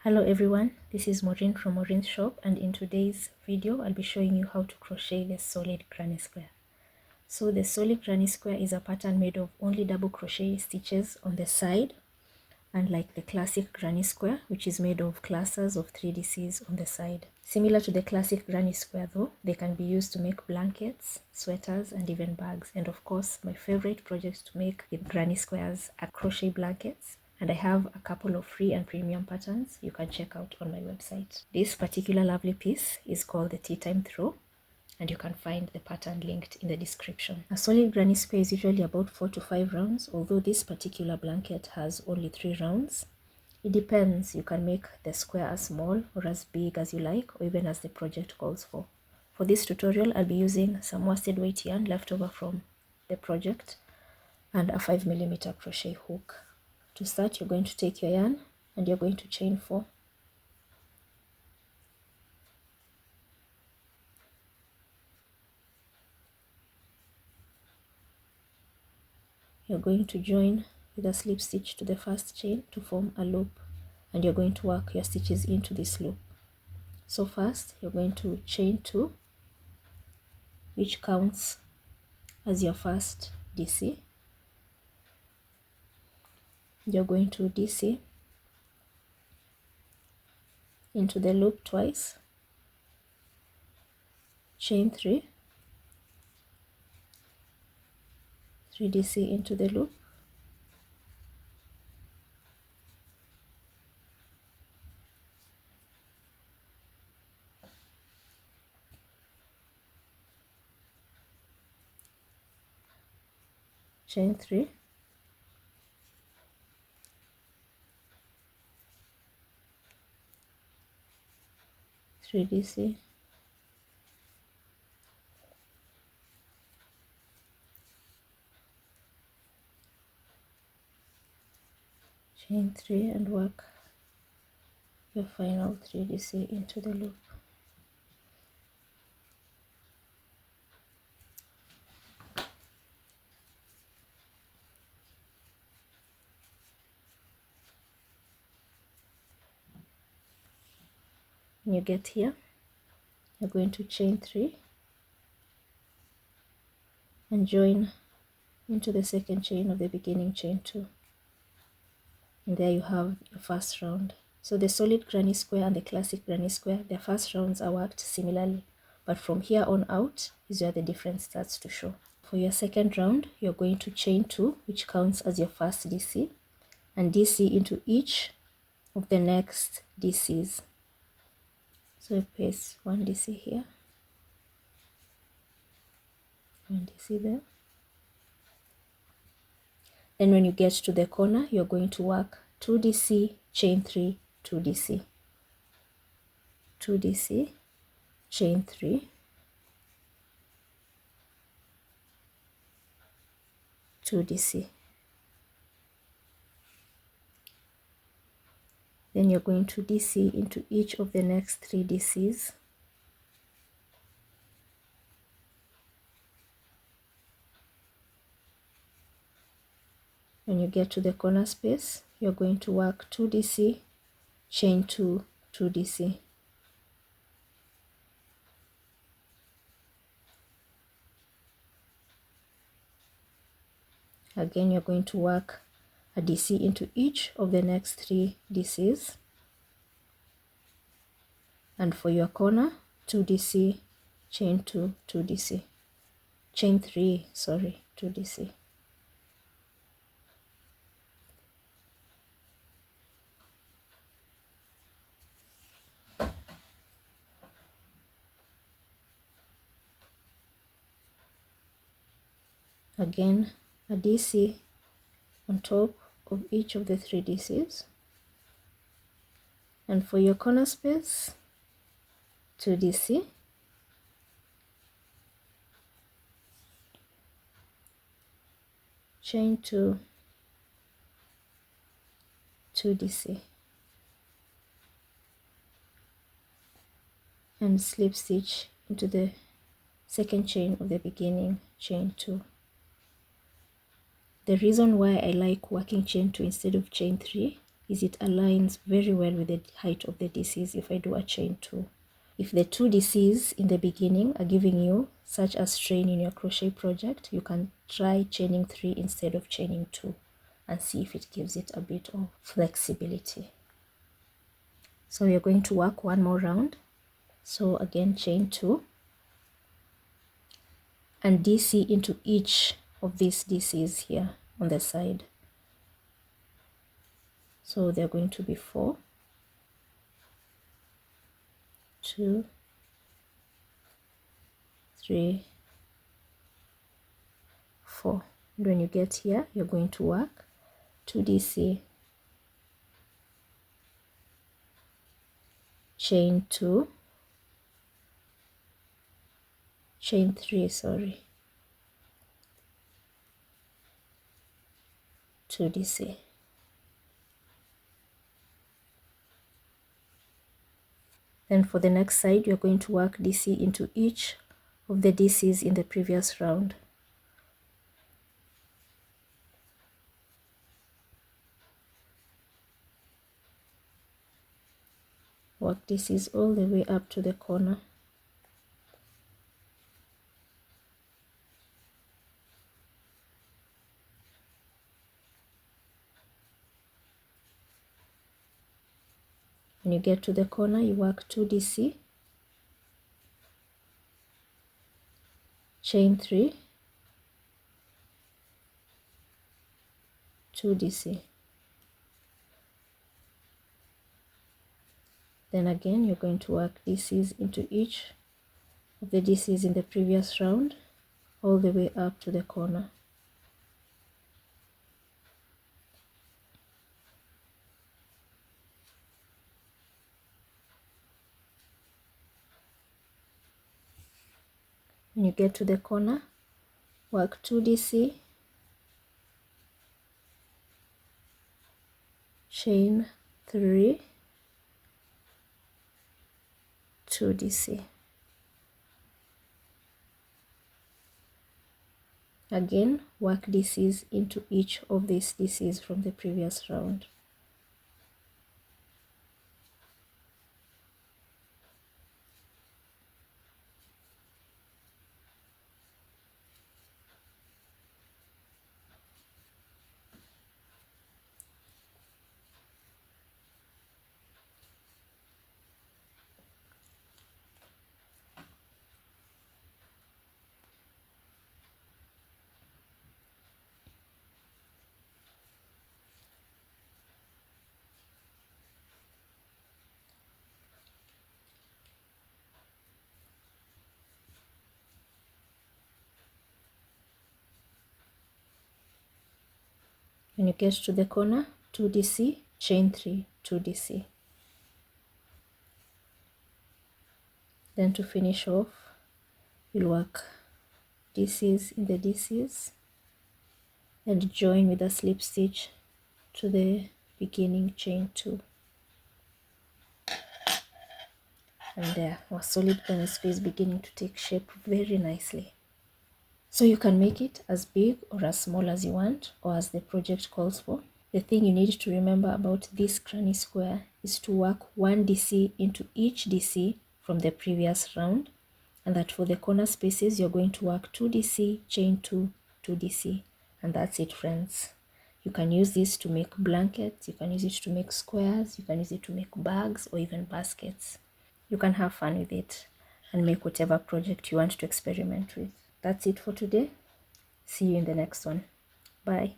Hello everyone, this is Maureen from Maureen's shop, and in today's video I'll be showing you how to crochet the solid granny square. So the solid granny square is a pattern made of only double crochet stitches on the side, unlike the classic granny square, which is made of clusters of 3DCs on the side. Similar to the classic granny square though, they can be used to make blankets, sweaters, and even bags. And of course, my favorite project to make with granny squares are crochet blankets. And I have a couple of free and premium patterns you can check out on my website. This particular lovely piece is called the Tea Time Throw, and you can find the pattern linked in the description. A solid granny square is usually about 4 to 5 rounds, although this particular blanket has only 3 rounds. It depends, you can make the square as small or as big as you like, or even as the project calls for. For this tutorial, I'll be using some worsted weight yarn left over from the project and a 5mm crochet hook. To start, you're going to take your yarn and you're going to chain 4. You're going to join with a slip stitch to the first chain to form a loop, and you're going to work your stitches into this loop. So first, you're going to chain 2, which counts as your first DC. You're going to DC into the loop twice, chain 3, 3DC into the loop, chain 3, three DC, chain 3, and work your final 3DC into the loop. When you get here, you're going to chain 3 and join into the second chain of the beginning chain 2, and there you have your first round. So the solid granny square and the classic granny square, their first rounds are worked similarly, but from here on out is where the difference starts to show. For your second round, you're going to chain 2, which counts as your first DC, and DC into each of the next DCs. So you place 1 DC here, 1 DC there. Then when you get to the corner, you're going to work 2 DC, chain 3, 2 DC, 2 DC, chain 3, 2 DC. Then you're going to DC into each of the next 3 DCs. When you get to the corner space, you're going to work 2 DC, chain 2, 2 DC. Again, you're going to work a DC into each of the next 3 DCs. And for your corner, 2 DC, chain 2, 2 DC. Chain 3, sorry, 2 DC. Again, a DC on top of each of the 3 DCs. And for your corner space, 2 DC, chain 2, 2 DC, and slip stitch into the second chain of the beginning, chain 2. The reason why I like working chain 2 instead of chain 3 is it aligns very well with the height of the DCs if I do a chain 2. If the 2 DCs in the beginning are giving you such a strain in your crochet project, you can try chaining 3 instead of chaining 2 and see if it gives it a bit of flexibility. So you're going to work one more round. So again, chain 2 and DC into each of these DCs here on the side. So they're going to be 4, 2, 3, 4. And when you get here, you're going to work 2 DC, chain 2, chain 3, 2 DC. Then for the next side, you're going to work DC into each of the DCs in the previous round. Work DCs all the way up to the corner. When you get to the corner, you work 2 DC, chain 3, 2 DC. Then again, you're going to work DCs into each of the DCs in the previous round, all the way up to the corner. When you get to the corner, work 2 DC, chain 3, 2 DC. Again, work DCs into each of these DCs from the previous round. When you get to the corner, 2 DC, chain 3, 2 DC. Then to finish off, you'll work DCs in the DCs and join with a slip stitch to the beginning chain 2. And there, our solid granny square is beginning to take shape very nicely. So you can make it as big or as small as you want, or as the project calls for. The thing you need to remember about this granny square is to work 1 DC into each DC from the previous round, and that for the corner spaces you're going to work 2 DC, chain 2, 2 DC, and that's it, friends. You can use this to make blankets, you can use it to make squares, you can use it to make bags or even baskets. You can have fun with it and make whatever project you want to experiment with. That's it for today. See you in the next one. Bye.